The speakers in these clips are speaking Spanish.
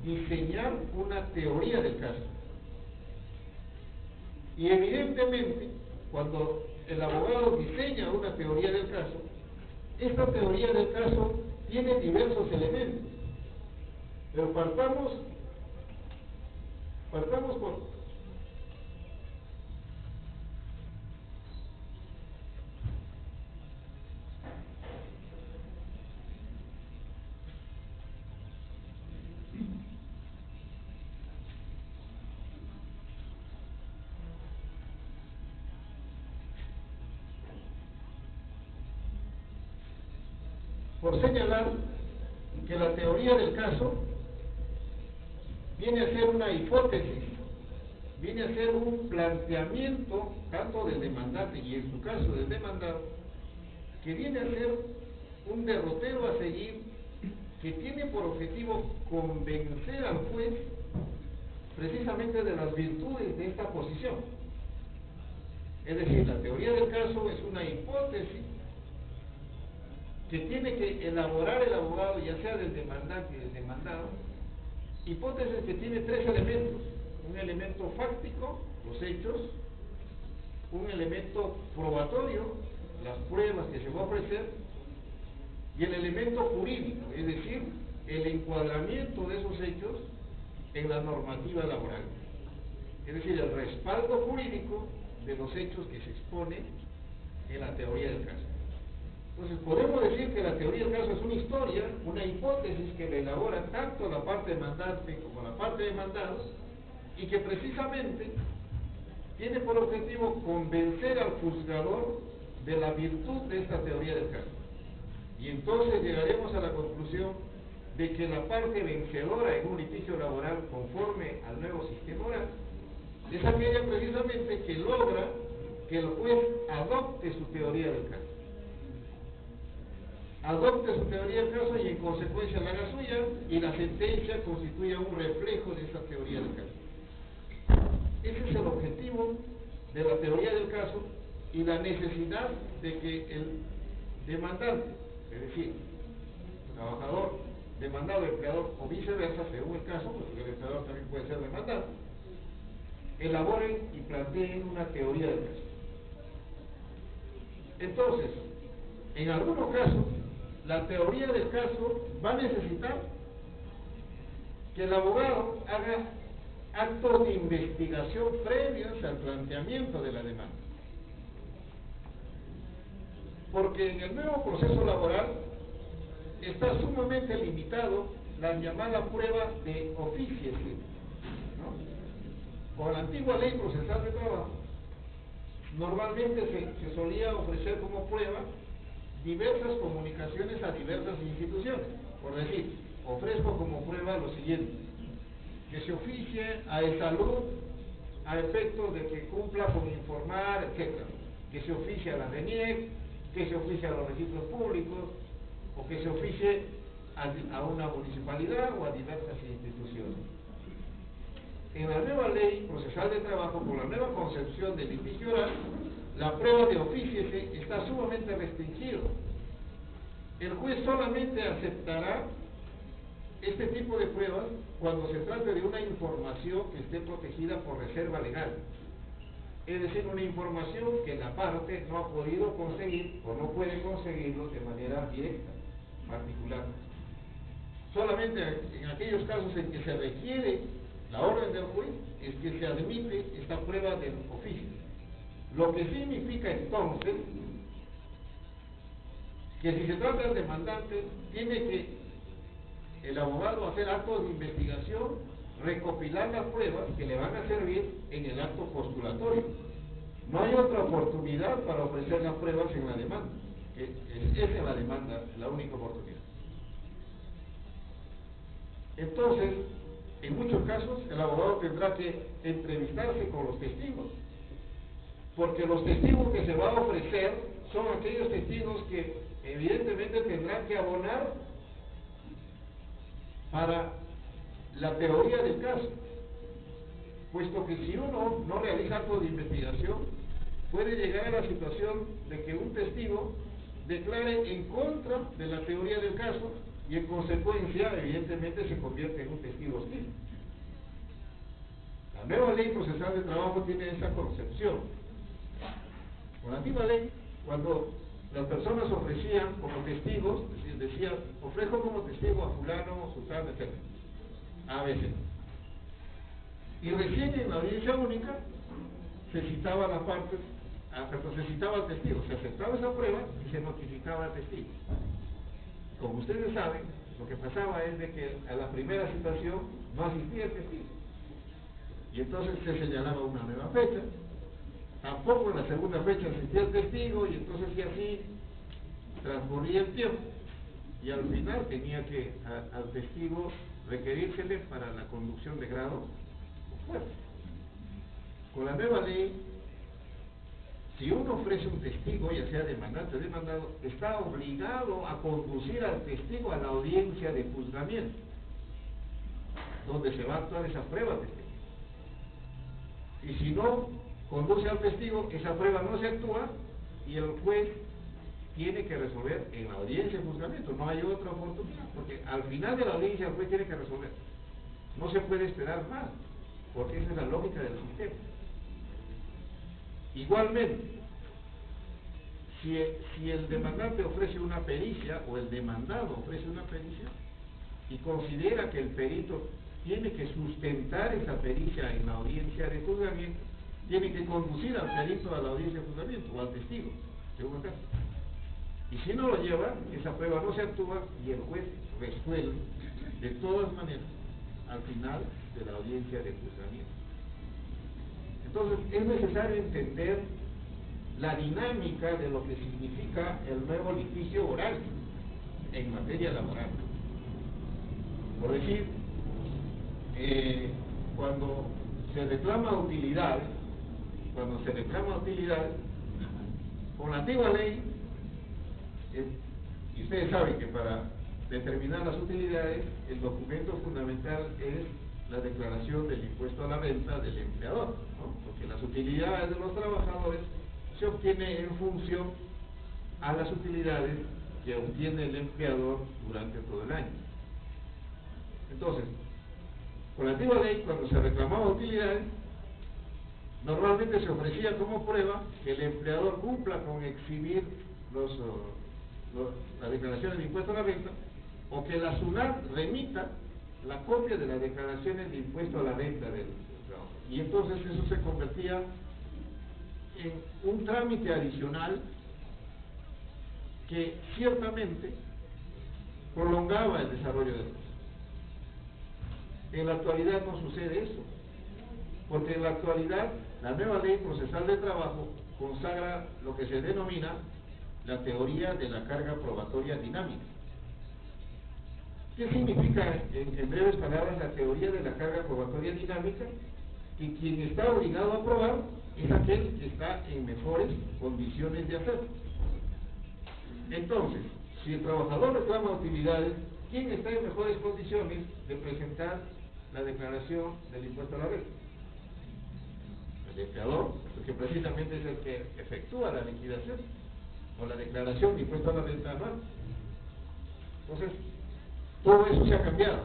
diseñar una teoría del caso. Y evidentemente, cuando el abogado diseña una teoría del caso, esta teoría del caso tiene diversos elementos. Pero partamos por señalar que la teoría del caso viene a ser una hipótesis, viene a ser un planteamiento tanto del demandante y en su caso del demandado, que viene a ser un derrotero a seguir, que tiene por objetivo convencer al juez precisamente de las virtudes de esta posición. Es decir, la teoría del caso es una hipótesis que tiene que elaborar el abogado, ya sea del demandante y del demandado, hipótesis que tiene tres elementos: un elemento fáctico, los hechos; un elemento probatorio, las pruebas que se va a ofrecer; y el elemento jurídico, es decir, el encuadramiento de esos hechos en la normativa laboral, es decir, el respaldo jurídico de los hechos que se exponen en la teoría del caso. Entonces podemos decir que la teoría del caso es una historia, una hipótesis que la elabora tanto la parte demandante como la parte demandada, y que precisamente tiene por objetivo convencer al juzgador de la virtud de esta teoría del caso. Y entonces llegaremos a la conclusión de que la parte vencedora en un litigio laboral conforme al nuevo sistema oral es aquella precisamente que logra que el juez adopte su teoría del caso. Adopte su teoría del caso y en consecuencia la haga suya, y la sentencia constituya un reflejo de esa teoría del caso. Ese es el objetivo de la teoría del caso y la necesidad de que el demandante, es decir, trabajador, demandado, empleador o viceversa, según el caso, porque el empleador también puede ser demandado, elaboren y planteen una teoría del caso. Entonces, en algunos casos, la teoría del caso va a necesitar que el abogado haga actos de investigación previos al planteamiento de la demanda. Porque en el nuevo proceso laboral está sumamente limitado la llamada prueba de oficio, ¿no? Con la antigua ley procesal de trabajo, normalmente se solía ofrecer como prueba diversas comunicaciones a diversas instituciones. Por decir, ofrezco como prueba lo siguiente: que se oficie a Salud a efectos de que cumpla con informar, etc. Que se oficie a la RENIEC, que se oficie a los registros públicos, o que se oficie a una municipalidad o a diversas instituciones. En la nueva ley procesal de trabajo, por la nueva concepción del litigio oral, la prueba de ofíciese está sumamente restringido. El juez solamente aceptará este tipo de pruebas cuando se trate de una información que esté protegida por reserva legal, es decir, una información que la parte no ha podido conseguir o no puede conseguirlo de manera directa, particular. Solamente en aquellos casos en que se requiere la orden del juez es que se admite esta prueba del oficio. Lo que significa entonces que si se trata del demandante, tiene que el abogado hacer actos de investigación, recopilar las pruebas que le van a servir en el acto postulatorio. No hay otra oportunidad para ofrecer las pruebas en la demanda. Es en la demanda la única oportunidad. Entonces, en muchos casos, el abogado tendrá que entrevistarse con los testigos, porque los testigos que se van a ofrecer son aquellos testigos que evidentemente tendrán que abonar para la teoría del caso, puesto que si uno no realiza actos de investigación, puede llegar a la situación de que un testigo declare en contra de la teoría del caso y en consecuencia, evidentemente, se convierte en un testigo hostil. La nueva ley procesal de trabajo tiene esa concepción. Con la antigua ley, cuando las personas ofrecían como testigos, es decir, decían, ofrezco como testigo a fulano, sultano, etc. A veces. Y recién en la audiencia única se citaba a las partes, se citaba al testigo, se aceptaba esa prueba y se notificaba al testigo. Como ustedes saben, lo que pasaba es de que a la primera citación no asistía el testigo. Y entonces se señalaba una nueva fecha, tampoco en la segunda fecha asistía el testigo, y entonces y así transcurría el tiempo. Y al final tenía que al testigo requerírsele para la conducción de grado o fuerza. Con la nueva ley, si uno ofrece un testigo, ya sea demandante o demandado, está obligado a conducir al testigo a la audiencia de juzgamiento, donde se va a actuar esa prueba testigo. Y si no conduce al testigo, esa prueba no se actúa y el juez tiene que resolver en la audiencia de juzgamiento. No hay otra oportunidad, porque al final de la audiencia el juez tiene que resolver. No se puede esperar más, porque esa es la lógica del sistema. Igualmente, si el demandante ofrece una pericia o el demandado ofrece una pericia y considera que el perito tiene que sustentar esa pericia en la audiencia de juzgamiento, tiene que conducir al perito a la audiencia de juzgamiento o al testigo, según el caso. Y si no lo lleva, esa prueba no se actúa y el juez resuelve de todas maneras al final de la audiencia de juzgamiento. Entonces, es necesario entender la dinámica de lo que significa el nuevo litigio oral en materia laboral. Por decir, cuando se reclama utilidades, con la antigua ley, y ustedes saben que para determinar las utilidades, el documento fundamental es la declaración del impuesto a la renta del empleador, ¿no? Porque las utilidades de los trabajadores se obtienen en función a las utilidades que obtiene el empleador durante todo el año. Entonces, con la antigua ley, cuando se reclamaba utilidades, normalmente se ofrecía como prueba que el empleador cumpla con exhibir la declaración del impuesto a la renta, o que la SUNAT remita la copia de las declaraciones de impuesto a la renta del trabajo. Y entonces eso se convertía en un trámite adicional que ciertamente prolongaba el desarrollo del proceso. En la actualidad no sucede eso, porque en la actualidad la nueva ley procesal de trabajo consagra lo que se denomina la teoría de la carga probatoria dinámica. ¿Qué significa, en breves palabras, la teoría de la carga probatoria dinámica? Que quien está obligado a probar es aquel que está en mejores condiciones de hacerlo. Entonces, si el trabajador reclama utilidades, ¿quién está en mejores condiciones de presentar la declaración del impuesto a la renta? El empleador, porque precisamente es el que efectúa la liquidación o la declaración de impuesto a la renta anual. Entonces, todo eso se ha cambiado.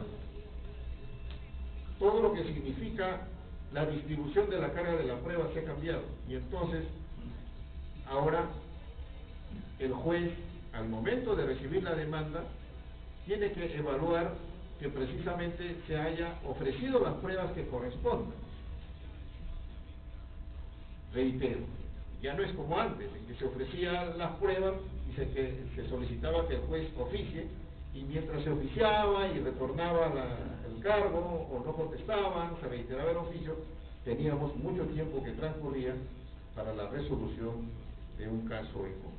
Todo lo que significa la distribución de la carga de la prueba se ha cambiado. Y entonces, ahora, el juez, al momento de recibir la demanda, tiene que evaluar que precisamente se haya ofrecido las pruebas que correspondan. Reitero, ya no es como antes, en que se ofrecían las pruebas y se solicitaba que el juez oficie, y mientras se oficiaba y retornaba el cargo o no contestaban, se reiteraba el oficio, teníamos mucho tiempo que transcurría para la resolución de un caso en concreto.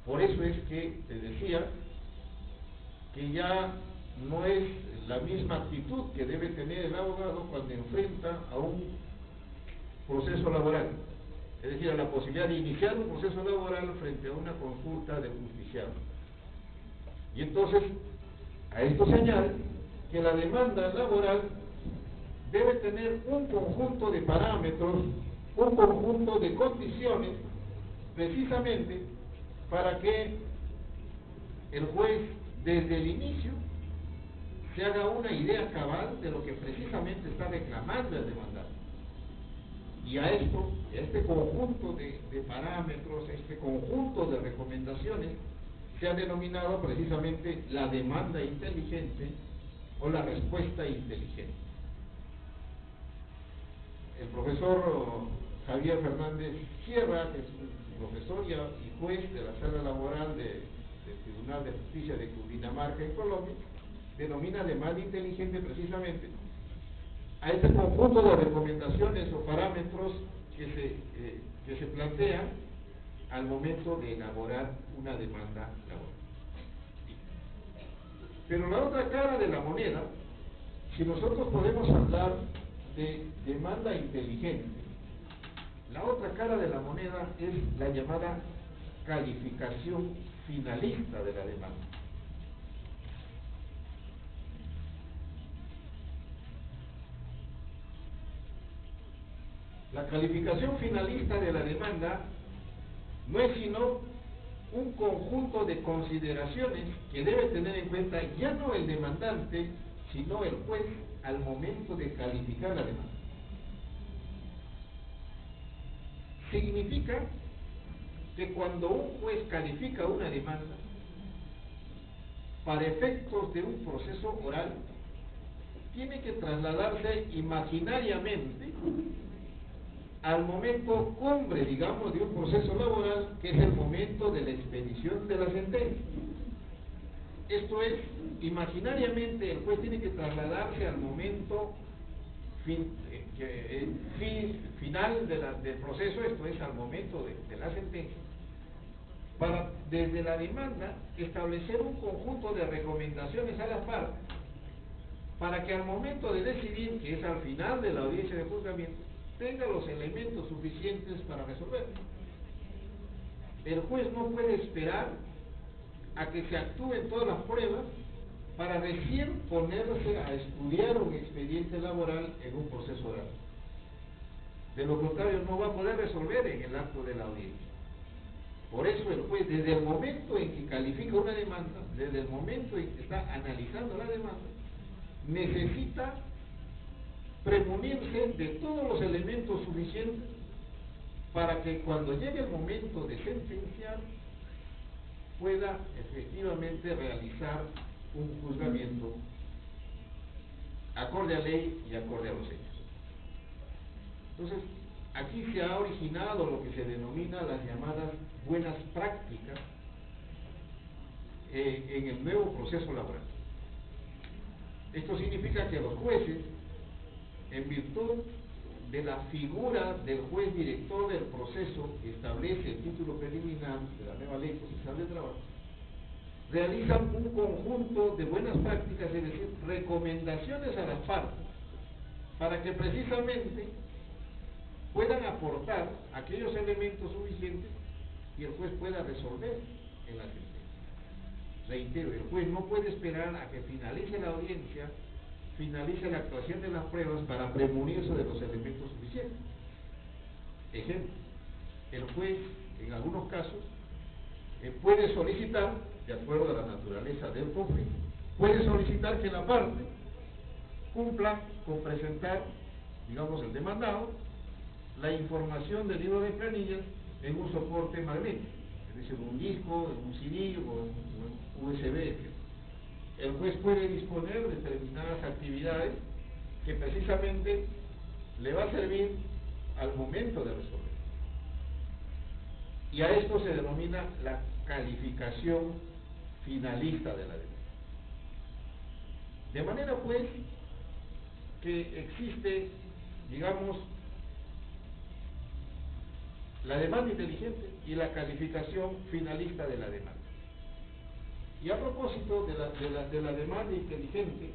Por eso es que te decía que ya no es la misma actitud que debe tener el abogado cuando enfrenta a un proceso laboral, es decir, a la posibilidad de iniciar un proceso laboral frente a una consulta del justiciado. Y entonces, a esto se añade que la demanda laboral debe tener un conjunto de parámetros, un conjunto de condiciones, precisamente para que el juez desde el inicio se haga una idea cabal de lo que precisamente está reclamando el demandante. Y a esto, este conjunto de parámetros, este conjunto de recomendaciones, se ha denominado precisamente la demanda inteligente o la respuesta inteligente. El profesor Javier Fernández Sierra, que es un profesor y juez de la sala laboral del Tribunal de Justicia de Cundinamarca en Colombia, denomina demanda inteligente precisamente a este conjunto de recomendaciones o parámetros que se plantean al momento de elaborar una demanda laboral. Pero la otra cara de la moneda, si nosotros podemos hablar de demanda inteligente, la otra cara de la moneda es la llamada calificación finalista de la demanda. La calificación finalista de la demanda no es sino un conjunto de consideraciones que debe tener en cuenta ya no el demandante, sino el juez al momento de calificar la demanda. Significa que cuando un juez califica una demanda, para efectos de un proceso oral, tiene que trasladarse imaginariamente al momento cumbre, digamos, de un proceso laboral, que es el momento de la expedición de la sentencia. Esto es, imaginariamente el juez tiene que trasladarse al momento final del proceso, esto es, al momento de la sentencia, para, desde la demanda, establecer un conjunto de recomendaciones a las partes, para que al momento de decidir, que es al final de la audiencia de juzgamiento, tenga los elementos suficientes para resolver. El juez no puede esperar a que se actúen todas las pruebas para recién ponerse a estudiar un expediente laboral en un proceso oral. De lo contrario, no va a poder resolver en el acto de la audiencia. Por eso el juez, desde el momento en que califica una demanda, desde el momento en que está analizando la demanda, necesita premunirse de todos los elementos suficientes para que cuando llegue el momento de sentenciar pueda efectivamente realizar un juzgamiento acorde a ley y acorde a los hechos. Entonces, aquí se ha originado lo que se denomina las llamadas buenas prácticas en el nuevo proceso laboral. Esto significa que los jueces, en virtud de la figura del juez director del proceso que establece el título preliminar de la nueva ley procesal de trabajo, realizan un conjunto de buenas prácticas, es decir, recomendaciones a las partes, para que precisamente puedan aportar aquellos elementos suficientes y el juez pueda resolver en la sentencia. Reitero, el juez no puede esperar a que finalice la audiencia, finalice la actuación de las pruebas para premunirse de los elementos suficientes. Ejemplo, el juez, en algunos casos, puede solicitar, de acuerdo a la naturaleza del conflicto, puede solicitar que la parte cumpla con presentar, digamos, el demandado, la información del libro de planillas en un soporte magnético, es decir, un disco, un CD o un USB, etc. El juez puede disponer de determinadas actividades que precisamente le va a servir al momento de resolver. Y a esto se denomina la calificación finalista de la demanda. De manera pues que existe, digamos, la demanda inteligente y la calificación finalista de la demanda. Y a propósito de la demanda inteligente,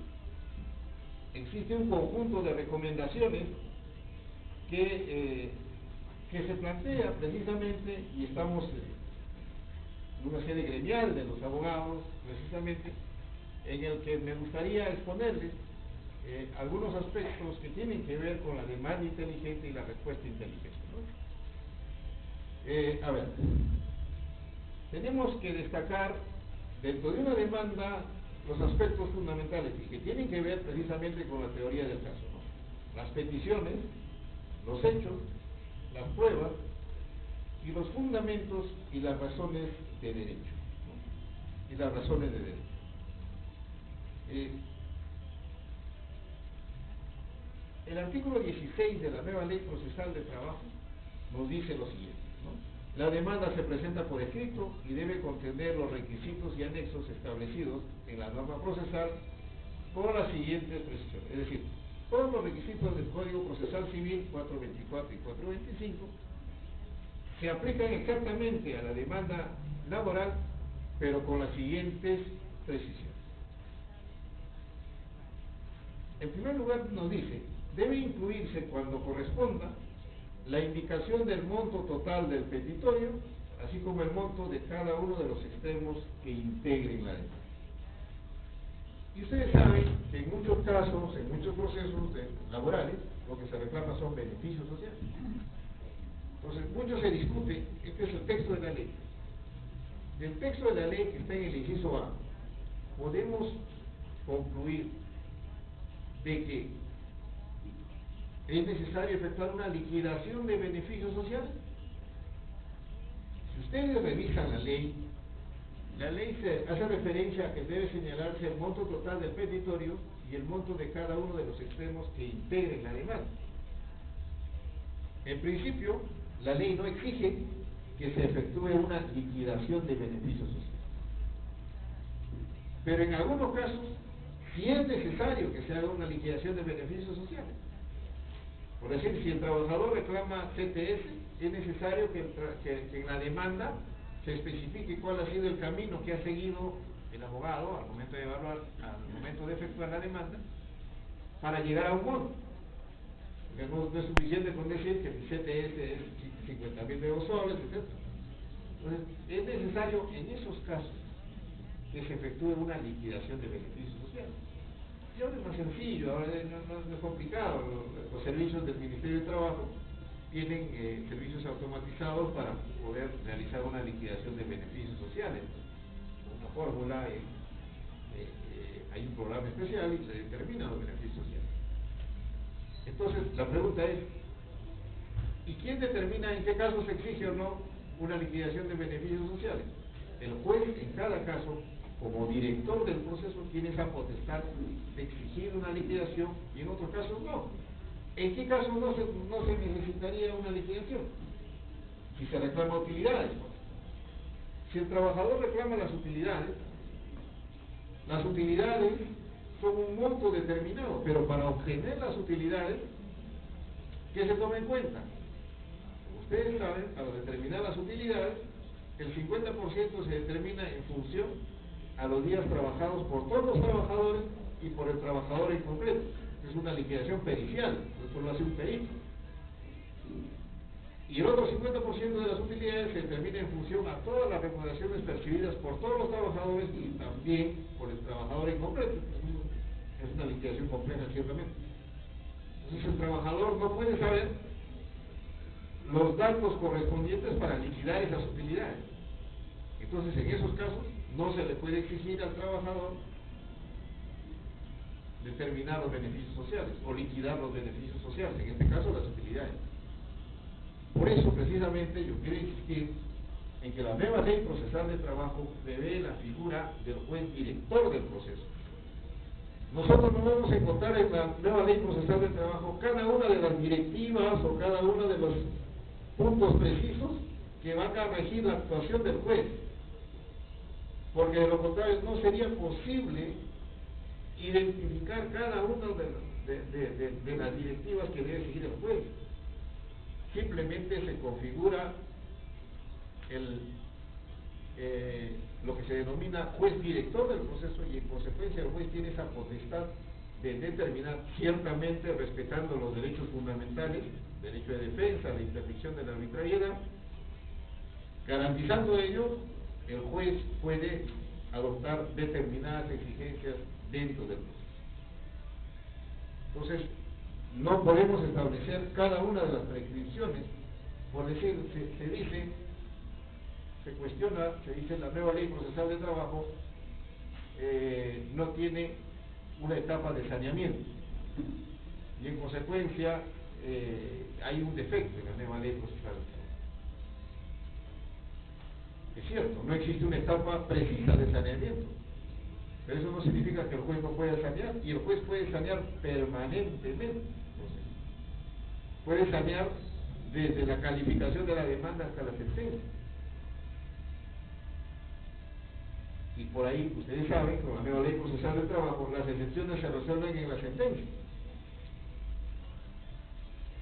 existe un conjunto de recomendaciones que se plantea precisamente, y estamos en una sede gremial de los abogados, precisamente, en el que me gustaría exponerles algunos aspectos que tienen que ver con la demanda inteligente y la respuesta inteligente, ¿no? A ver, tenemos que destacar dentro de una demanda los aspectos fundamentales y que tienen que ver precisamente con la teoría del caso, ¿no? Las peticiones, los hechos, las pruebas y los fundamentos y las razones de derecho, ¿no? Y las razones de derecho. El artículo 16 de la nueva Ley Procesal de Trabajo nos dice lo siguiente, ¿no? La demanda se presenta por escrito y debe contener los requisitos y anexos establecidos en la norma procesal con las siguientes precisiones. Es decir, todos los requisitos del Código Procesal Civil 424 y 425 se aplican exactamente a la demanda laboral, pero con las siguientes precisiones. En primer lugar nos dice, debe incluirse cuando corresponda la indicación del monto total del petitorio, así como el monto de cada uno de los extremos que integren la demanda. Y ustedes saben que en muchos casos, en muchos procesos laborales, lo que se reclama son beneficios sociales. Entonces, mucho se discute, este es el texto de la ley. Del texto de la ley que está en el inciso A, podemos concluir de que es necesario efectuar una liquidación de beneficios sociales. Si ustedes revisan la ley se hace referencia a que debe señalarse el monto total del petitorio y el monto de cada uno de los extremos que integren la demanda. En principio, la ley no exige que se efectúe una liquidación de beneficios sociales. Pero en algunos casos, sí es necesario que se haga una liquidación de beneficios sociales. Por decir, si el trabajador reclama CTS, es necesario que en la demanda se especifique cuál ha sido el camino que ha seguido el abogado al momento de evaluar, al momento de efectuar la demanda, para llegar a un monto. Porque no es suficiente con decir que el CTS es 50.000 soles, etc. Entonces, es necesario en esos casos que se efectúe una liquidación de beneficios sociales. Y ahora es más sencillo, ahora no es complicado. Los servicios del Ministerio de Trabajo tienen servicios automatizados para poder realizar una liquidación de beneficios sociales. Una fórmula, hay un programa especial y se determinan los beneficios sociales. Entonces, la pregunta es, ¿y quién determina en qué caso se exige o no una liquidación de beneficios sociales? El juez, en cada caso, como director del proceso, tiene esa potestad de exigir una liquidación y en otros casos no. ¿En qué caso no se necesitaría una liquidación? Si se reclama utilidades. Si el trabajador reclama las utilidades son un monto determinado, pero para obtener las utilidades, ¿qué se toma en cuenta? Ustedes saben, para determinar las utilidades, el 50% se determina en función a los días trabajados por todos los trabajadores y por el trabajador en concreto. Es una liquidación pericial, después lo hace un perito. Y el otro 50% de las utilidades se determina en función a todas las remuneraciones percibidas por todos los trabajadores y también por el trabajador en concreto. Es una liquidación compleja, ciertamente. Entonces el trabajador no puede saber los datos correspondientes para liquidar esas utilidades. Entonces, en esos casos, no se le puede exigir al trabajador determinar los beneficios sociales o liquidar los beneficios sociales, en este caso las utilidades. Por eso, precisamente, yo quiero insistir en que la nueva Ley Procesal de Trabajo prevé la figura del juez director del proceso. Nosotros no vamos a encontrar en la nueva Ley Procesal de Trabajo cada una de las directivas o cada uno de los puntos precisos que van a regir la actuación del juez, porque de lo contrario no sería posible identificar cada una de las directivas que debe seguir el juez. Simplemente se configura lo que se denomina juez director del proceso y en consecuencia el juez tiene esa potestad de determinar, ciertamente respetando los derechos fundamentales, derecho de defensa, la interdicción de la arbitrariedad. Garantizando ello, el juez puede adoptar determinadas exigencias dentro del proceso. Entonces, no podemos establecer cada una de las prescripciones. Por decir, se dice en la nueva Ley Procesal de Trabajo no tiene una etapa de saneamiento y en consecuencia hay un defecto en la nueva ley procesal. Es cierto, no existe una etapa precisa de saneamiento, pero eso no significa que el juez no pueda sanear, y el juez puede sanear permanentemente. Puede sanear desde la calificación de la demanda hasta la sentencia. Y por ahí, ustedes saben, con la nueva ley procesal del trabajo, las excepciones se resuelven en la sentencia.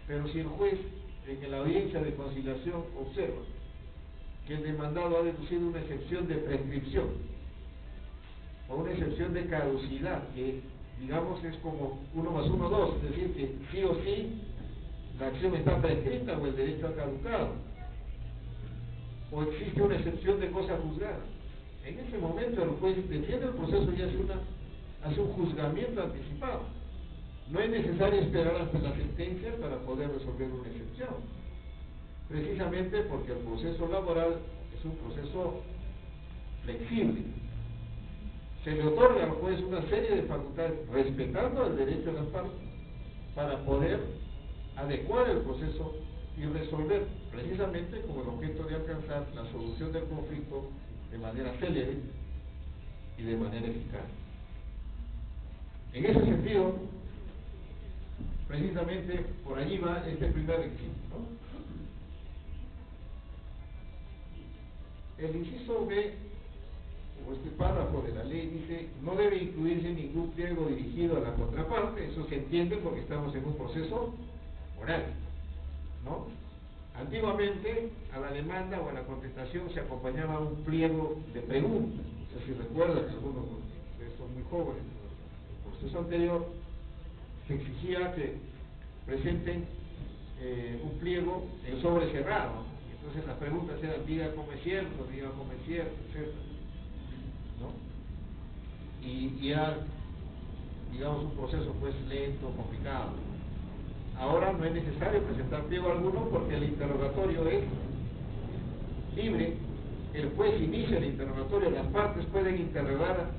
Pero si el juez, en la audiencia de conciliación, observa que el demandado ha deducido una excepción de prescripción o una excepción de caducidad, que digamos es como 1 más 1, 2, es decir, que sí o sí la acción está prescrita o el derecho ha caducado, o existe una excepción de cosa juzgada, en ese momento el juez detiene el proceso y hace un juzgamiento anticipado. No es necesario esperar hasta la sentencia para poder resolver una excepción, precisamente porque el proceso laboral es un proceso flexible. Se le otorga al juez una serie de facultades, respetando el derecho de las partes, para poder adecuar el proceso y resolver, precisamente con el objeto de alcanzar la solución del conflicto de manera célere y de manera eficaz. En ese sentido, precisamente por allí va este primer requisito, ¿no? El inciso B, o este párrafo de la ley, dice: no debe incluirse ningún pliego dirigido a la contraparte. Eso se entiende porque estamos en un proceso oral, ¿no? Antiguamente a la demanda o a la contestación se acompañaba un pliego de preguntas. No sé si recuerdan, algunos de ustedes son muy jóvenes, en el proceso anterior se exigía que presenten un pliego en sobre cerrado. Entonces las preguntas eran: diga cómo es cierto, etc., ¿no? Y era, digamos, un proceso pues lento, complicado. Ahora no es necesario presentar pliego alguno porque el interrogatorio es libre. El juez inicia el interrogatorio, las partes pueden interrogar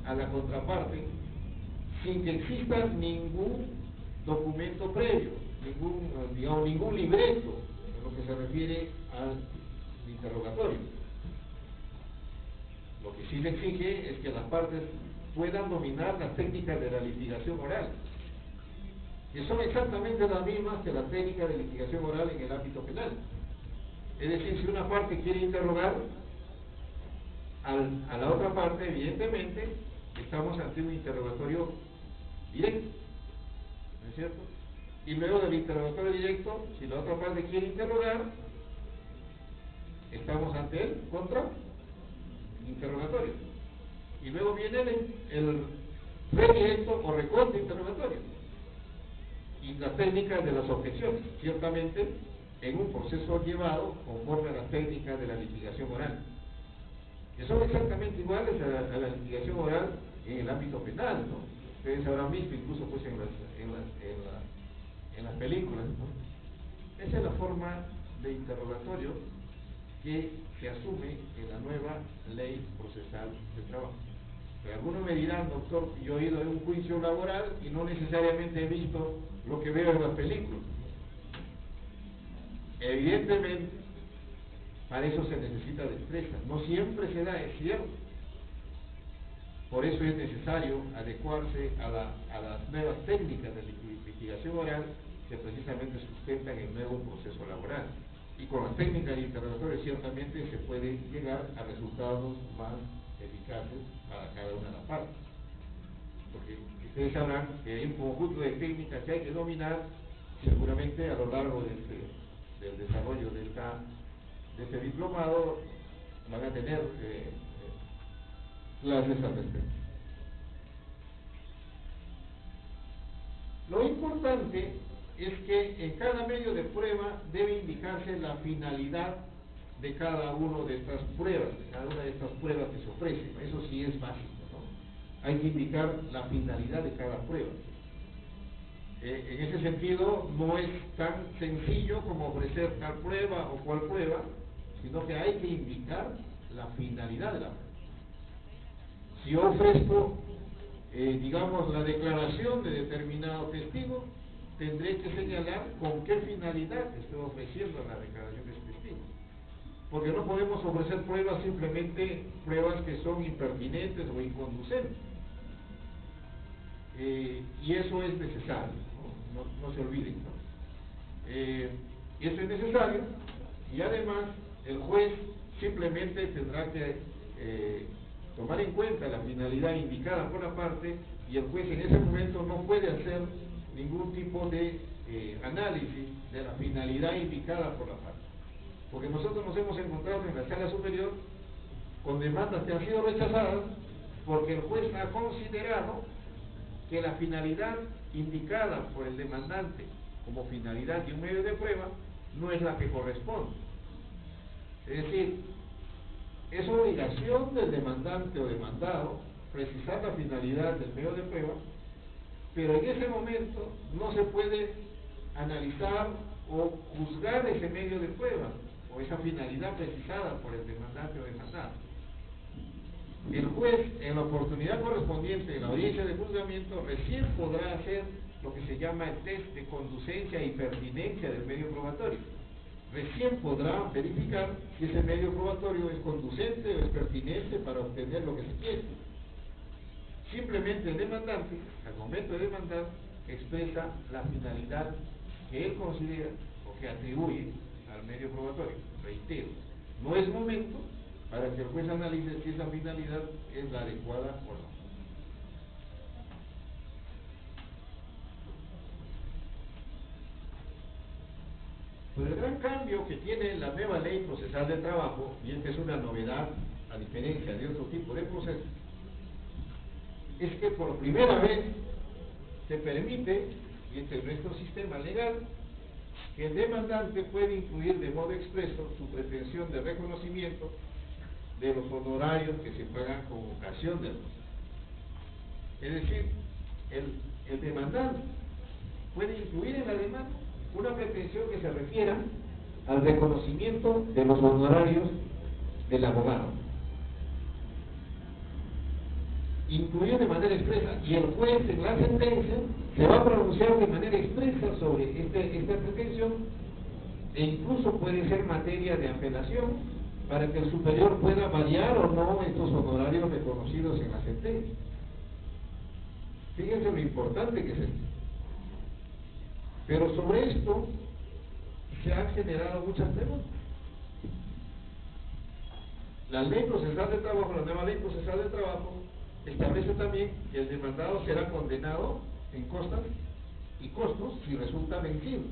a la contraparte sin que exista ningún documento previo, ningún libreto en lo que se refiere al interrogatorio. Lo que sí se exige es que las partes puedan dominar las técnicas de la litigación oral, que son exactamente las mismas que la técnica de litigación oral en el ámbito penal. Es decir, si una parte quiere interrogar a la otra parte, evidentemente estamos ante un interrogatorio directo, ¿no es cierto? Y luego del interrogatorio directo, si la otra parte quiere interrogar, estamos ante el contrainterrogatorio. Y luego viene el redirecto o recontra interrogatorio y las técnicas de las objeciones, ciertamente en un proceso llevado conforme a las técnicas de la litigación oral, que son exactamente iguales a la litigación oral en el ámbito penal, ¿no? Ustedes habrán visto incluso pues en las películas, ¿no? Esa es la forma de interrogatorio que se asume en la nueva ley procesal del trabajo. Pero algunos me dirán: doctor, yo he ido a un juicio laboral y no necesariamente he visto lo que veo en las películas. Evidentemente, para eso se necesita destreza. No siempre se da, es cierto. Por eso es necesario adecuarse a las nuevas técnicas de litigación oral que precisamente sustentan el nuevo proceso laboral. Y con las técnicas de interrogatorio ciertamente se puede llegar a resultados más eficaces para cada una de las partes. Porque ustedes sabrán que hay un conjunto de técnicas que hay que dominar, seguramente a lo largo del desarrollo de este diplomado van a tener clases al respecto. Lo importante es que en cada medio de prueba debe indicarse la finalidad de cada una de estas pruebas, que se ofrecen. Eso sí es básico, ¿no? Hay que indicar la finalidad de cada prueba. En ese sentido, no es tan sencillo como ofrecer tal prueba o cual prueba, sino que hay que indicar la finalidad de la prueba. Si yo ofrezco, digamos, la declaración de determinado testigo, tendré que señalar con qué finalidad estoy ofreciendo la declaración de ese testigo. Porque no podemos ofrecer pruebas, simplemente pruebas que son impertinentes o inconducentes. Y eso es necesario, no se olviden, ¿no? Eso es necesario, y además el juez simplemente tendrá que tomar en cuenta la finalidad indicada por la parte, y el juez en ese momento no puede hacer ningún tipo de análisis de la finalidad indicada por la parte. Porque nosotros nos hemos encontrado en la sala superior con demandas que han sido rechazadas porque el juez ha considerado que la finalidad indicada por el demandante como finalidad de un medio de prueba no es la que corresponde. Es decir, es obligación del demandante o demandado precisar la finalidad del medio de prueba, pero en ese momento no se puede analizar o juzgar ese medio de prueba o esa finalidad precisada por el demandante o demandado. El juez, en la oportunidad correspondiente en la audiencia de juzgamiento, recién podrá hacer lo que se llama el test de conducencia y pertinencia del medio probatorio. Recién podrá verificar si ese medio probatorio es conducente o es pertinente para obtener lo que se quiere. Simplemente el demandante, al momento de demandar, expresa la finalidad que él considera o que atribuye al medio probatorio. Reitero, no es momento para que el juez analice si esa finalidad es la adecuada o no. Pues el gran cambio que tiene la nueva ley procesal del trabajo, y esta es una novedad a diferencia de otro tipo de procesos, es que por primera vez se permite, y este es nuestro sistema legal, que el demandante puede incluir de modo expreso su pretensión de reconocimiento de los honorarios que se pagan con ocasión del proceso. Es decir, el demandante puede incluir en la demanda una pretensión que se refiera al reconocimiento de los honorarios del abogado. Incluir de manera expresa, y el juez en la sentencia se va a pronunciar de manera expresa sobre esta pretensión, e incluso puede ser materia de apelación para que el superior pueda variar o no estos honorarios reconocidos en la sentencia. Fíjense lo importante que es esto. Pero sobre esto se han generado muchas preguntas. La ley procesal del trabajo, la nueva ley procesal del trabajo, establece también que el demandado será condenado en costas y costos si resulta vencido.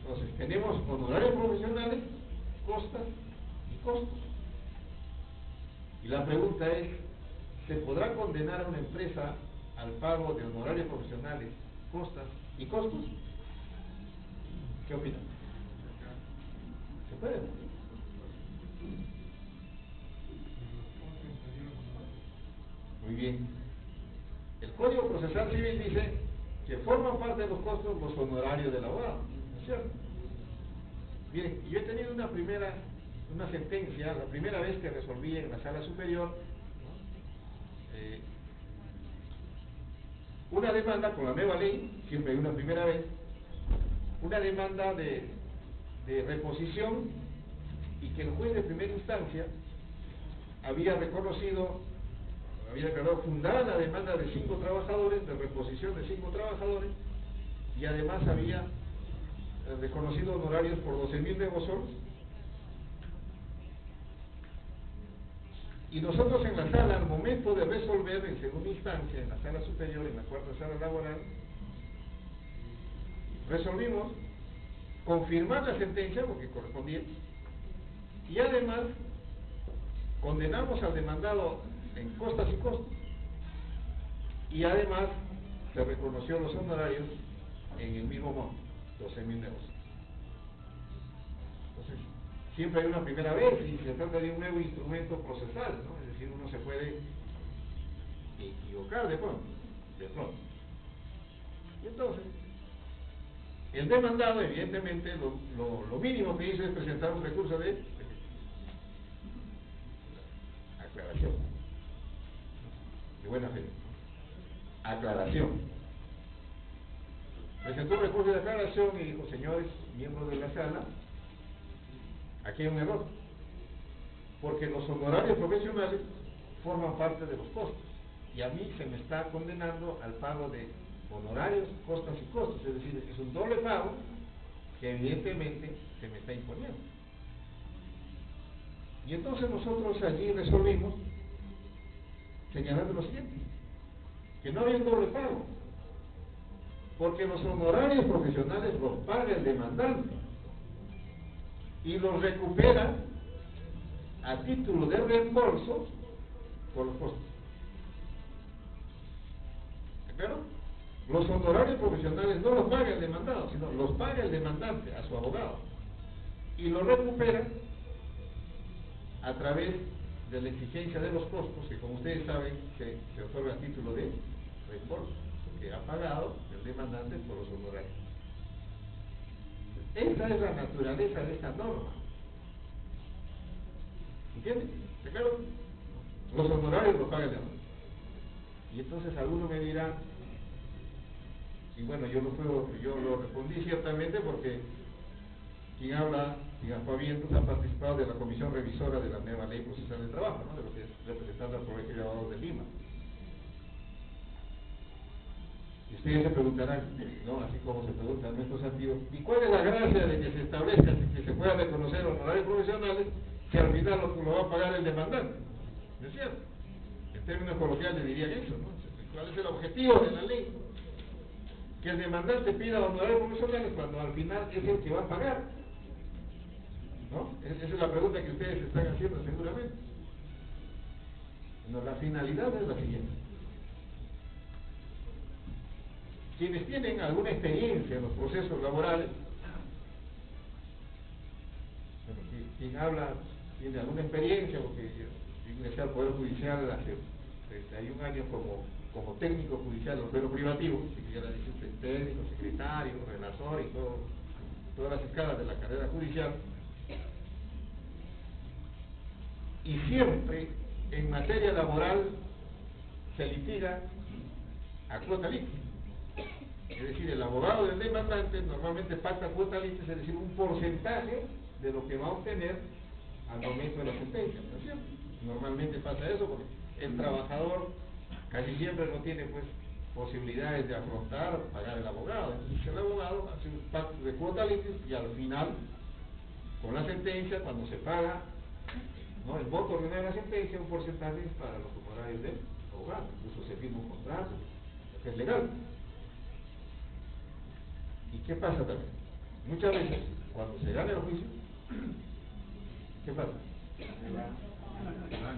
Entonces, tenemos honorarios profesionales, costas y costos. Y la pregunta es, ¿se podrá condenar a una empresa al pago de honorarios profesionales, costas y costos? ¿Qué opinan? ¿Se puede? Muy bien. El Código Procesal Civil dice que forman parte de los costos los honorarios del abogado, ¿no es cierto? Miren, yo he tenido una sentencia, la primera vez que resolví en la sala superior, ¿no? Una demanda con la nueva ley, siempre hay una primera vez, una demanda de reposición, y que el juez de primera instancia había reconocido, había declarado fundada la demanda de 5 trabajadores, de reposición de 5 trabajadores, y además había reconocido honorarios por 12.000 negosoles. Y nosotros en la sala, al momento de resolver en segunda instancia, en la sala superior, en la cuarta sala laboral, resolvimos confirmar la sentencia, porque correspondía, y además condenamos al demandado en costas y costos, y además se reconoció los honorarios en el mismo monto, 12.000 negosos. Entonces, siempre hay una primera vez y se trata de un nuevo instrumento procesal, ¿no? Es decir, uno se puede equivocar de pronto. Y entonces, el demandado, evidentemente, lo mínimo que hizo es presentar un recurso de aclaración. de buena fe. Aclaración. Presentó un recurso de aclaración y dijo: señores miembros de la sala, aquí hay un error, porque los honorarios profesionales forman parte de los costos, y a mí se me está condenando al pago de honorarios, costas y costos, es decir, es un doble pago que evidentemente se me está imponiendo. Y entonces nosotros allí resolvimos señalando lo siguiente, que no había un doble pago, porque los honorarios profesionales los paga el demandante y los recupera a título de reembolso por los costos. ¿De acuerdo? Los honorarios profesionales no los paga el demandado, sino los paga el demandante a su abogado y los recupera a través de la exigencia de los costos, que como ustedes saben se otorga a título de reembolso, porque ha pagado el demandante por los honorarios. Esa es la naturaleza de esta norma. ¿Entienden? ¿De acuerdo? Los honorarios los paga el demandante. Y entonces alguno me dirá, y bueno, yo lo respondí ciertamente porque quien habla, quien aspavientos, ha participado de la comisión revisora de la nueva ley procesal del trabajo, ¿no? De lo que es representando al Colegio de Abogados de Lima. Y ustedes se preguntarán, ¿no? Así como se preguntan nuestros antiguos, ¿y cuál es la gracia de que se establezca que se puedan reconocer honorarios profesionales si al final lo va a pagar el demandante? ¿No es cierto? En términos coloquiales dirían eso, ¿no? ¿Cuál es el objetivo de la ley? Que el demandante pida honorarios profesionales cuando al final es el que va a pagar, ¿no? Esa es la pregunta que ustedes se están haciendo seguramente. No, la finalidad es la siguiente. Quienes tienen alguna experiencia en los procesos laborales, bueno, quien habla tiene alguna experiencia, porque yo ingresé al Poder Judicial hace 31 años como técnico judicial del fuero privativo, si quiera decir técnico, secretario, relator y todas las escalas de la carrera judicial. Y siempre en materia laboral se litiga a cuota litis. Es decir, el abogado del demandante normalmente pacta cuota litis, es decir, un porcentaje de lo que va a obtener al momento de la sentencia, ¿no es cierto? Normalmente pasa eso porque el trabajador casi siempre no tiene pues posibilidades de afrontar o pagar el abogado. Entonces el abogado hace un pacto de cuota litis y al final, con la sentencia, cuando se paga, ¿no?, el voto ordinario de la sentencia, un porcentaje es para los honorarios del abogado. Incluso se firma un contrato, que es legal. ¿Y qué pasa también? Muchas veces, cuando se gana el juicio, ¿qué pasa?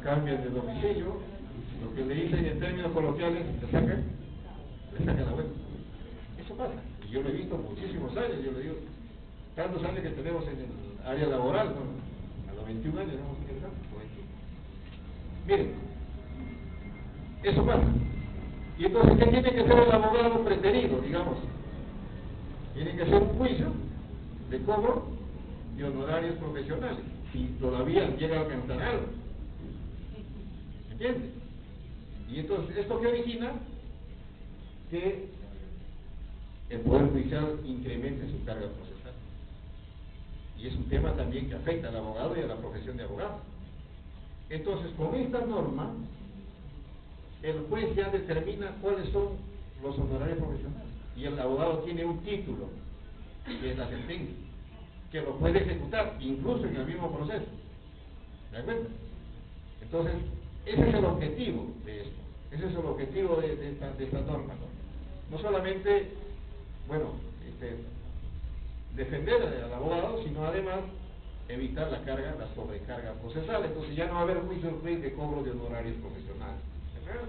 Cambian de domicilio, lo que le dicen en términos coloquiales, le sacan la vuelta. Eso pasa. Y yo lo he visto muchísimos años, yo le digo, tantos años que tenemos en el área laboral, ¿no? A los 21 años hemos ingresado. Miren, eso pasa. Y entonces, ¿qué tiene que hacer el abogado preterido, digamos? Tiene que hacer un juicio de cobro de honorarios profesionales, si todavía llega a alcanzar algo. ¿Entiendes? Y entonces, ¿esto qué origina? Que el Poder Judicial incremente su carga procesal. Y es un tema también que afecta al abogado y a la profesión de abogado. Entonces, con esta norma, el juez ya determina cuáles son los honorarios profesionales. Y el abogado tiene un título, que es la sentencia, que lo puede ejecutar, incluso en el mismo proceso. ¿De acuerdo? Entonces, ese es el objetivo de esto. Ese es el objetivo de esta norma, ¿no? No solamente, bueno, defender al abogado, sino además evitar la sobrecarga procesal. Entonces ya no va a haber juicio de cobro de honorarios profesionales. ¿Verdad?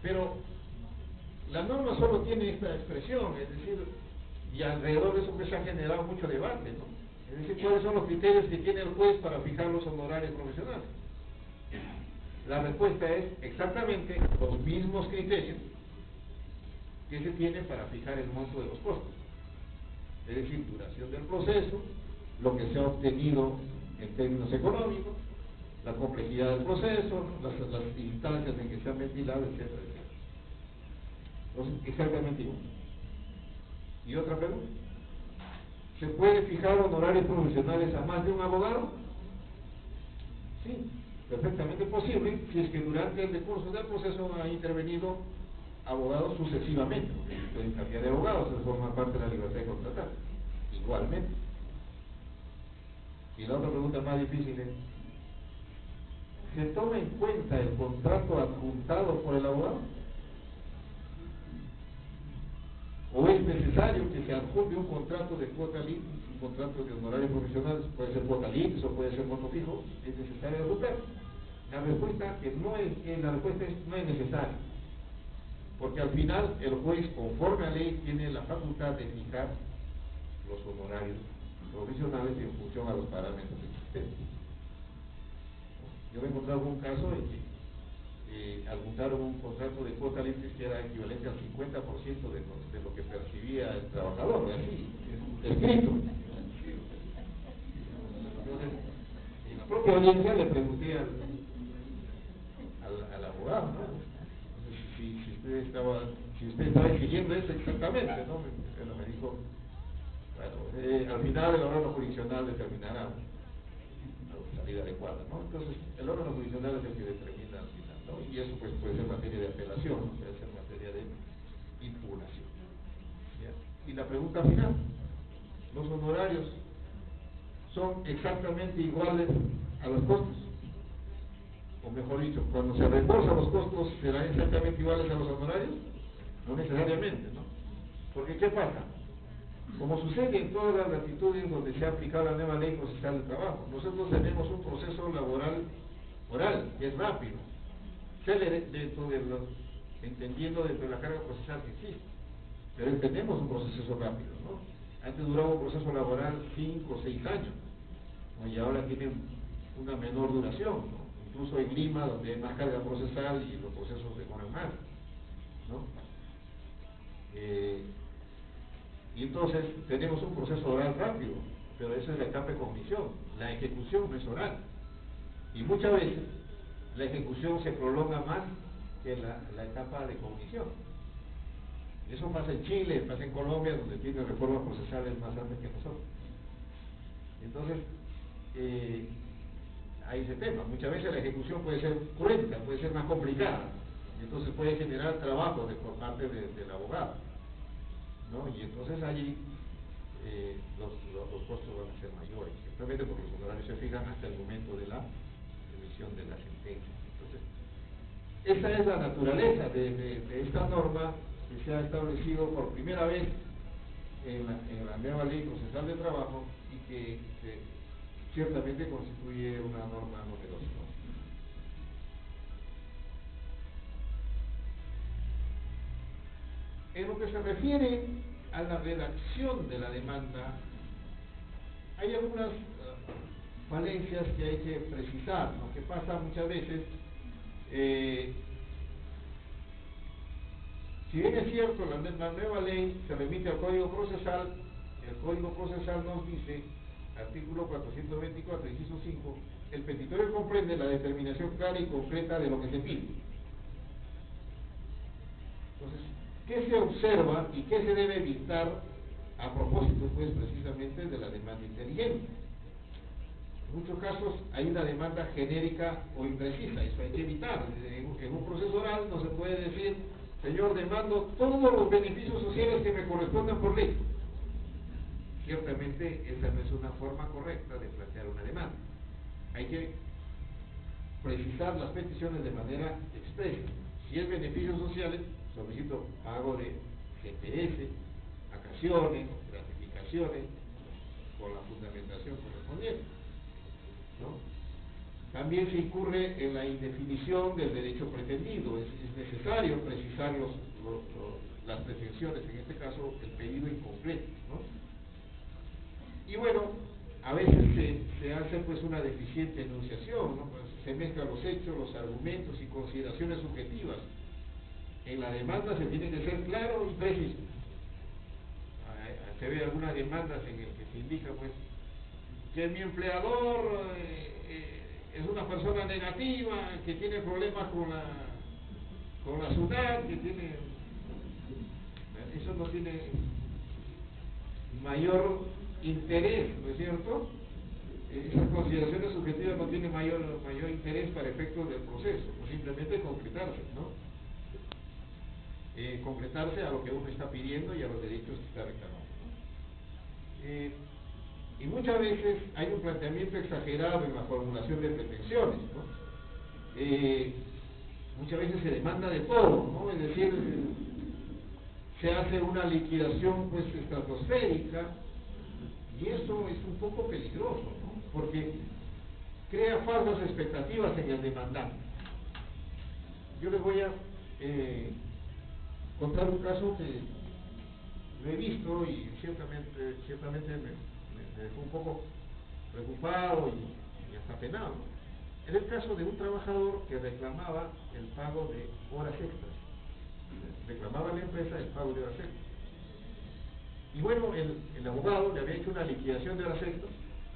Pero la norma solo tiene esta expresión, es decir, y alrededor de eso que se ha generado mucho debate, ¿no? Es decir, ¿cuáles son los criterios que tiene el juez para fijar los honorarios profesionales? La respuesta es exactamente los mismos criterios que se tienen para fijar el monto de los costos. Es decir, duración del proceso, lo que se ha obtenido en términos económicos, la complejidad del proceso, las instancias en que se han ventilado, etcétera, etcétera. Entonces, exactamente igual. ¿Y otra pregunta? ¿Se puede fijar honorarios profesionales a más de un abogado? Sí, perfectamente posible, si es que durante el decurso del proceso ha intervenido abogados sucesivamente, porque pueden cambiar de abogados, eso forma parte de la libertad de contratar, igualmente. Y la otra pregunta más difícil es, ¿se toma en cuenta el contrato adjuntado por el abogado? ¿O es necesario que se adjunte un contrato de cuota litis, un contrato de honorarios profesionales, puede ser cuota litis o puede ser monto fijo, es necesario adjuntar? La respuesta es no es necesario, porque al final el juez, conforme a ley, tiene la facultad de fijar los honorarios profesionales en función a los parámetros existentes. Yo me he encontrado con un caso en que adjuntaron un contrato de cuota litis que era equivalente al 50% de lo que percibía el trabajador, así, escrito. Entonces, en la propia audiencia le pregunté al abogado, ¿no? Si usted estaba exigiendo eso exactamente, ¿no? Él me dijo, bueno, al final el órgano jurisdiccional determinará la salida adecuada, ¿no? Entonces, el órgano jurisdiccional es el que determina al final, ¿no? Y eso pues puede ser materia de apelación, ¿no? Puede ser materia de impugnación. ¿Ya? Y la pregunta final, ¿los honorarios son exactamente iguales a los costos? O mejor dicho, cuando se reembolsan los costos, ¿serán exactamente iguales a los honorarios? No necesariamente, ¿no? Porque ¿qué pasa? Como sucede en todas las latitudes donde se ha aplicado la nueva ley procesal del trabajo, nosotros tenemos un proceso laboral oral, que es rápido, entendiendo dentro de la carga procesal que existe, pero tenemos un proceso rápido, ¿no? Antes duraba un proceso laboral 5 o 6 años, ¿no? Y ahora tiene una menor duración, ¿no? Incluso en Lima, donde hay más carga procesal y los procesos demoran más, ¿no? Y entonces tenemos un proceso oral rápido, pero esa es la etapa de cognición. La ejecución no es oral. Y muchas veces la ejecución se prolonga más que la etapa de cognición. Eso pasa en Chile, pasa en Colombia, donde tienen reformas procesales más antes que nosotros. Entonces, hay ese tema. Muchas veces la ejecución puede ser cruenta, puede ser más complicada. Y entonces puede generar trabajo por parte del abogado, ¿no? Y entonces allí los costos van a ser mayores, simplemente porque los honorarios se fijan hasta el momento de la emisión de la sentencia. Entonces, esa es la naturaleza de esta norma que se ha establecido por primera vez en la nueva ley procesal de trabajo y que ciertamente constituye una norma novedosa. En lo que se refiere a la redacción de la demanda, hay algunas falencias que hay que precisar. Lo que pasa muchas veces, si bien es cierto, la nueva ley se remite al Código Procesal, el Código Procesal nos dice, artículo 424, inciso 5, el petitorio comprende la determinación clara y concreta de lo que se pide. Entonces, ¿qué se observa y qué se debe evitar a propósito, pues, precisamente de la demanda inteligente? En muchos casos hay una demanda genérica o imprecisa, eso hay que evitar. En un proceso oral no se puede decir, señor, demando todos los beneficios sociales que me correspondan por ley. Ciertamente esa no es una forma correcta de plantear una demanda. Hay que precisar las peticiones de manera expresa. Si es beneficios sociales, solicito pago de GPS, vacaciones, gratificaciones, con la fundamentación correspondiente, ¿no? También se incurre en la indefinición del derecho pretendido. Es necesario precisar las pretensiones, en este caso el pedido incompleto, ¿no? Y bueno, a veces se hace pues una deficiente enunciación, ¿no? Pues se mezclan los hechos, los argumentos y consideraciones subjetivas. En la demanda se tiene que ser claro y preciso. Se ve algunas demandas en el que se indica pues que mi empleador es una persona negativa, que tiene problemas con la ciudad, que tiene, eso no tiene mayor interés, ¿no es cierto? Esas consideraciones subjetivas no tienen mayor interés para efectos del proceso, o simplemente concretarse, ¿no? Concretarse a lo que uno está pidiendo y a los derechos que está reclamando, ¿no? Y muchas veces hay un planteamiento exagerado en la formulación de pretensiones, ¿no? Muchas veces se demanda de todo, ¿no? Es decir, se hace una liquidación pues estratosférica, y eso es un poco peligroso, ¿no? Porque crea falsas expectativas en el demandante. Yo les voy a contar un caso que lo he visto y ciertamente me dejó un poco preocupado y hasta penado. Era el caso de un trabajador que reclamaba el pago de horas extras. Reclamaba a la empresa el pago de horas extras. Y bueno, el abogado le había hecho una liquidación de horas extras,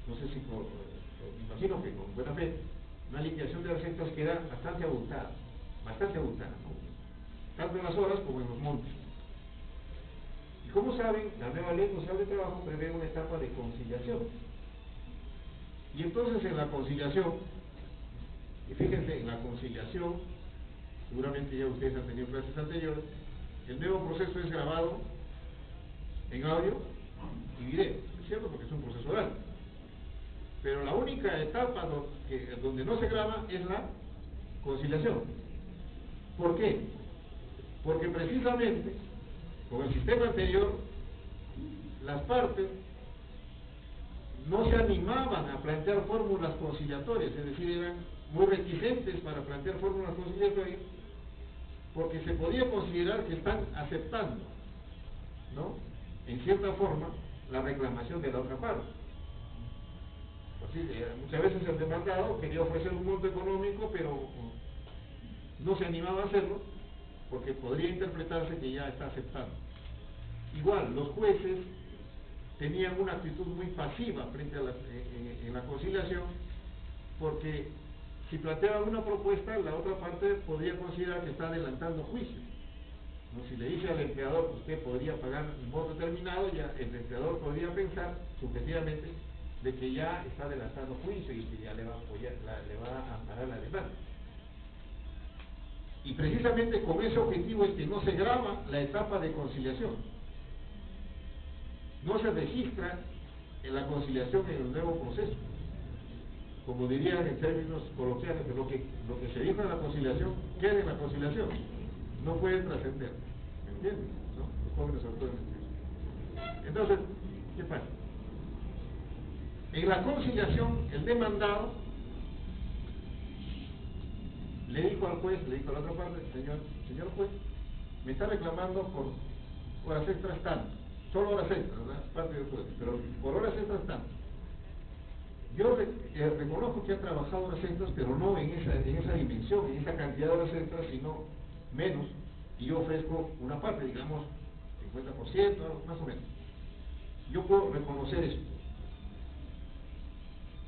no sé si me imagino que con buena fe, una liquidación de horas extras que era bastante abultada, ¿no? Tanto en las horas como en los montos. Y como saben, la nueva ley social de trabajo prevé una etapa de conciliación. Y entonces en la conciliación, y fíjense, en la conciliación, seguramente ya ustedes han tenido clases anteriores, el nuevo proceso es grabado en audio y video, ¿es cierto? Porque es un proceso oral. Pero la única etapa donde no se graba es la conciliación. ¿Por qué? Porque precisamente con el sistema anterior las partes no se animaban a plantear fórmulas conciliatorias, es decir, eran muy reticentes para plantear fórmulas conciliatorias porque se podía considerar que están aceptando, ¿no?, en cierta forma, la reclamación de la otra parte. Así, muchas veces el demandado quería ofrecer un monto económico, pero no se animaba a hacerlo porque podría interpretarse que ya está aceptando. Igual, los jueces tenían una actitud muy pasiva frente a en la conciliación, porque si planteaban una propuesta, la otra parte podría considerar que está adelantando juicio. ¿No? Si le dice al empleador que usted podría pagar un monto determinado, ya el empleador podría pensar subjetivamente de que ya está adelantando juicio y que ya le va a apoyar, le va a amparar la demanda. Y precisamente con ese objetivo es que no se graba la etapa de conciliación. No se registra en la conciliación en el nuevo proceso. Como dirían en términos coloquiales, que lo que se dijo en la conciliación queda en la conciliación. No puede trascender. ¿Me entienden? ¿No? Los jóvenes autores. Entonces, ¿qué pasa? En la conciliación, el demandado le dijo al juez, le dijo a la otra parte, señor juez, me está reclamando por horas extras tanto, solo horas extras, ¿verdad? Parte del juez, pero por horas extras tanto. Yo reconozco que ha trabajado horas extras, pero no en esa dimensión, en esa cantidad de horas extras, sino menos, y yo ofrezco una parte, digamos, 50%, más o menos. Yo puedo reconocer eso.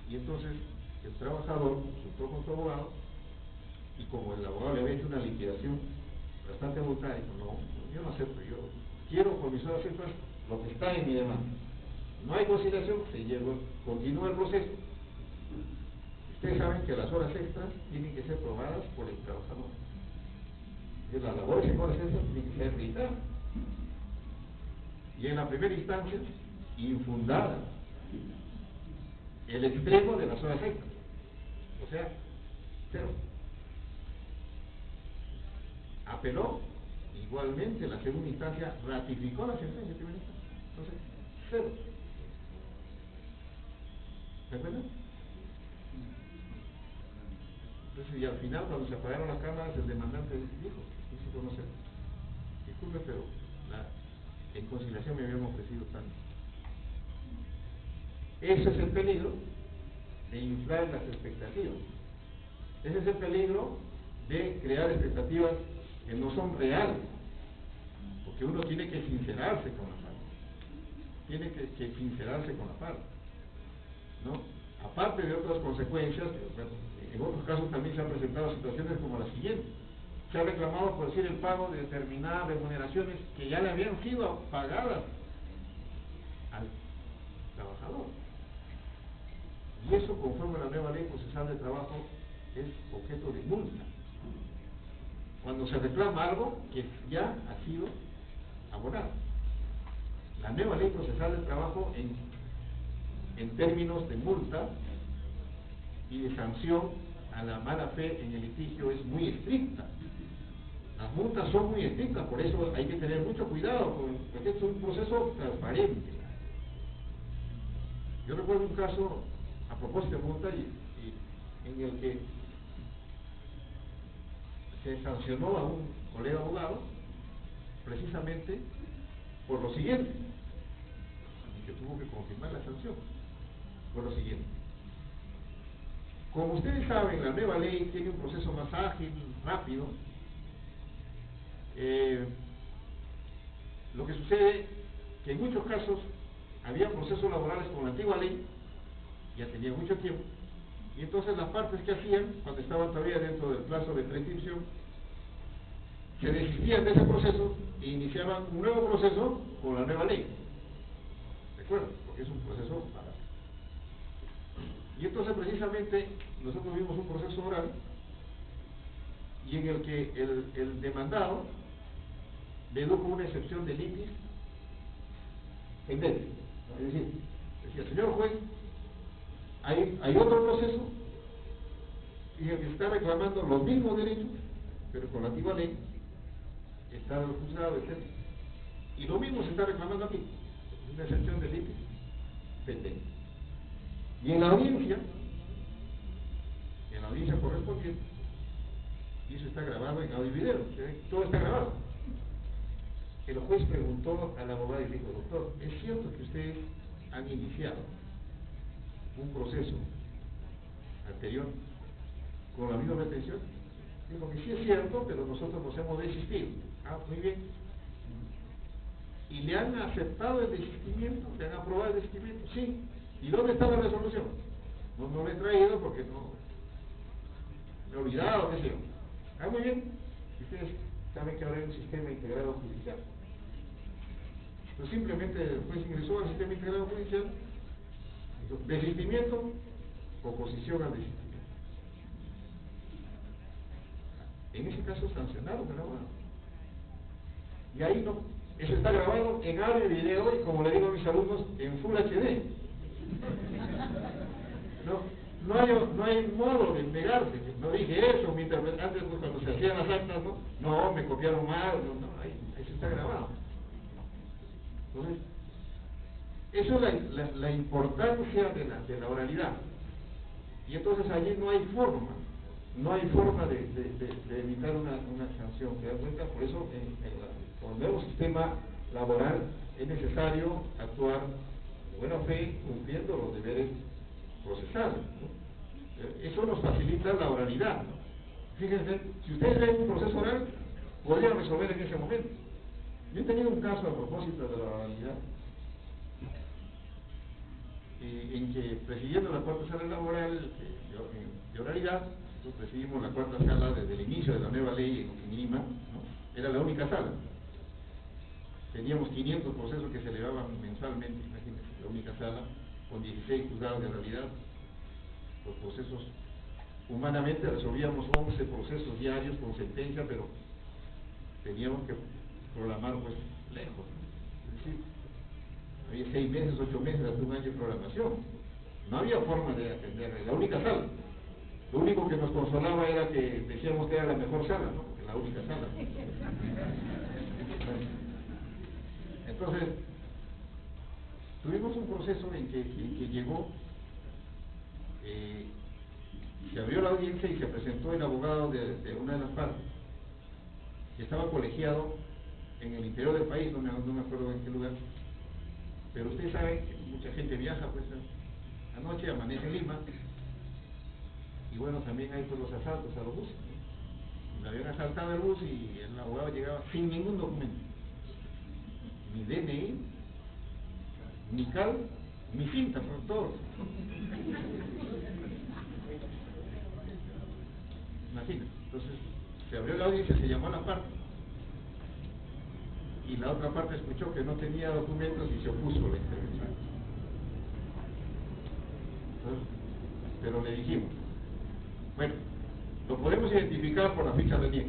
Y entonces el trabajador consultó con su abogado, y como el abogado le había hecho una liquidación bastante abultada, dijo, no, yo no acepto, yo quiero por mis horas extras lo que está en mi demanda. No hay conciliación, continúa el proceso. Ustedes saben que las horas extras tienen que ser probadas por el trabajador. Las labores en horas extras tienen que ser acreditadas. Y en la primera instancia, infundada el extremo de las horas extras. O sea, cero. Apeló, igualmente la segunda instancia ratificó la sentencia primera instancia. Entonces, cero. ¿Se acuerdan? Entonces, y al final, cuando se apagaron las cámaras, el demandante dijo, no sé, disculpe, pero en conciliación me habían ofrecido tanto. Ese es el peligro de inflar las expectativas. Ese es el peligro de crear expectativas que no son reales, porque uno tiene que sincerarse con la parte, tiene que sincerarse con la parte, ¿no? aparte de otras consecuencias, bueno, en otros casos también se han presentado situaciones como la siguiente. Se ha reclamado, por decir, el pago de determinadas remuneraciones que ya le habían sido pagadas al trabajador. Y eso, conforme a la nueva ley procesal de trabajo, es objeto de multa. Cuando se reclama algo que ya ha sido abonado. La nueva ley procesal de trabajo en términos de multa y de sanción a la mala fe en el litigio es muy estricta. Las multas son muy estrictas, por eso hay que tener mucho cuidado, porque es un proceso transparente. Yo recuerdo un caso, a propósito de multa, en el que se sancionó a un colega abogado precisamente por lo siguiente, y que tuvo que confirmar la sanción, por lo siguiente. Como ustedes saben, la nueva ley tiene un proceso más ágil, rápido. Lo que sucede que en muchos casos había procesos laborales con la antigua ley, ya tenía mucho tiempo, y entonces las partes que hacían, cuando estaban todavía dentro del plazo de prescripción, se desistían de ese proceso e iniciaban un nuevo proceso con la nueva ley. ¿Recuerdan? Porque es un proceso para. Y entonces precisamente nosotros vimos un proceso oral y en el que el demandado dedujo una excepción de litis en medio. Es decir, decía, señor juez, hay otro proceso en el que se está reclamando los mismos derechos, pero con la antigua ley, está el juzgado, etc. Y lo mismo se está reclamando aquí, una excepción de litis pendiente. Y en la audiencia correspondiente, y eso está grabado en audio y video, todo está grabado. El juez preguntó al abogado y dijo, doctor, ¿es cierto que ustedes han iniciado un proceso anterior con la misma pretensión? Dijo que sí es cierto, pero nosotros nos hemos desistido. Ah, muy bien. ¿Y le han aceptado el desistimiento? ¿Le han aprobado el desistimiento? Sí. ¿Y dónde está la resolución? No la he traído porque no me he olvidado, qué sé yo. Ah, muy bien. Ustedes saben que ahora hay un sistema integrado judicial. Pues simplemente el juez ingresó al sistema integrado judicial, dijo, desistimiento, oposición al desistimiento. En ese caso sancionaron al abogado. Y ahí no, eso está grabado en audio y video, y como le digo a mis alumnos, en Full HD. No hay modo de negarse. No dije eso, mi interpretante, pues cuando se hacían las actas, no, me copiaron mal, ahí eso está grabado. Entonces, eso es la importancia de la oralidad. Y entonces allí no hay forma de evitar una sanción. ¿Te das cuenta? Por eso con el nuevo sistema laboral es necesario actuar de buena fe, cumpliendo los deberes procesales, ¿no? Eso nos facilita la oralidad. Fíjense, si ustedes ven un proceso oral, podrían resolver en ese momento. Yo he tenido un caso a propósito de la oralidad, en que presidiendo la cuarta sala laboral de oralidad, nosotros presidimos la cuarta sala desde el inicio de la nueva ley en Lima, ¿no? Era la única sala. Teníamos 500 procesos que se elevaban mensualmente, imagínense, la única sala, con 16 juzgados de oralidad. Los procesos, humanamente resolvíamos 11 procesos diarios con sentencia, pero teníamos que programar pues lejos. Es decir, había 6 meses, 8 meses, hasta un año de programación. No había forma de atender, la única sala. Lo único que nos consolaba era que decíamos que era la mejor sala, ¿no? Porque la única sala. Entonces, tuvimos un proceso en que llegó, se abrió la audiencia y se presentó el abogado de una de las partes, que estaba colegiado en el interior del país, no me acuerdo en qué lugar, pero ustedes saben que mucha gente viaja, pues anoche amanece en Lima, y bueno, también hay pues los asaltos a los buses, ¿no? Le habían asaltado el bus y el abogado llegaba sin ningún documento, ni DNI, ni CAL, ni cinta, por todo. Se abrió la audiencia, se llamó a la parte, y la otra parte escuchó que no tenía documentos y se opuso a la intervención. Entonces, pero le dijimos, bueno, lo podemos identificar por la ficha de NIE.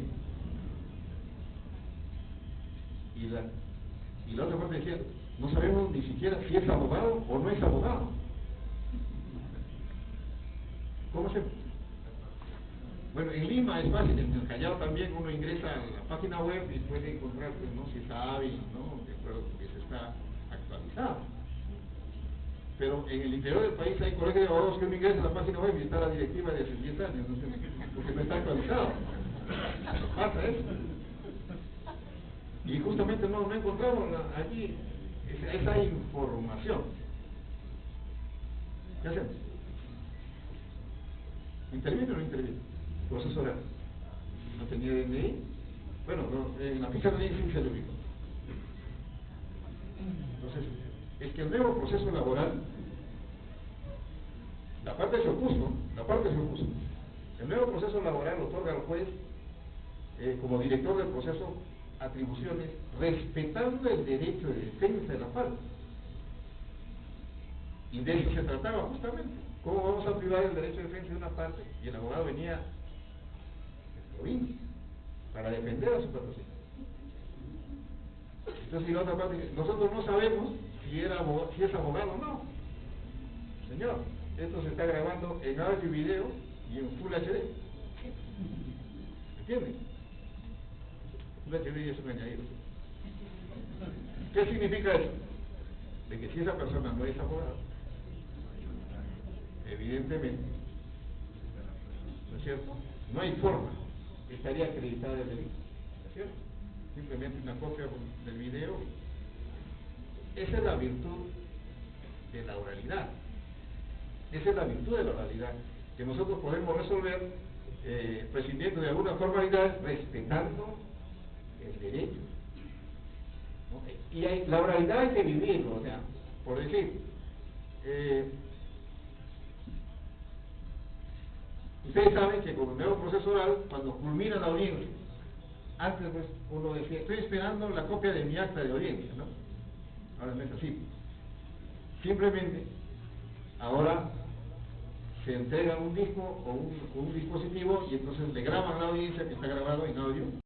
Y la otra parte decía, no sabemos ni siquiera si es abogado o no es abogado. ¿Cómo se...? Bueno, en Lima es fácil, en el Callao también uno ingresa a la página web y puede encontrar, pues, ¿no?, si está hábil, ¿no?, de acuerdo con que se está actualizado. Pero en el interior del país hay colegios de abogados que uno ingresa a la página web y está la directiva de hace 10 años, no sé, porque no está actualizado. Pasa eso. Y justamente no encontramos allí esa información. ¿Qué hacemos? ¿Interviene o no interviene? Proceso oral. No tenía DNI. Bueno, en la ficha de DNI sí se lo ubicó. Entonces, es que el nuevo proceso laboral, la parte se opuso. El nuevo proceso laboral otorga al juez, como director del proceso, atribuciones respetando el derecho de defensa de la parte. Y de eso se trataba justamente. ¿Cómo vamos a privar el derecho de defensa de una parte? Y el abogado venía de provincia para defender a su patrocinio. Entonces, y la otra parte dice, nosotros no sabemos si es abogado o no. Señor, esto se está grabando en audio y video y en Full HD. ¿Entienden? Full HD es un añadido. ¿Qué significa eso? De que si esa persona no es abogado, evidentemente, ¿no es cierto?, no hay forma, estaría acreditada el delito, ¿no es cierto? Simplemente una copia del video. Esa es la virtud de la oralidad. Que nosotros podemos resolver prescindiendo de alguna formalidad, respetando el derecho, ¿no? Y la oralidad hay que vivirlo, o sea, por decir, ustedes saben que con el nuevo proceso oral, cuando culmina la audiencia, antes pues uno decía, estoy esperando la copia de mi acta de audiencia, ¿no? Ahora no es así. Simplemente, ahora se entrega un disco o un dispositivo y entonces le graban la audiencia que está grabado en audio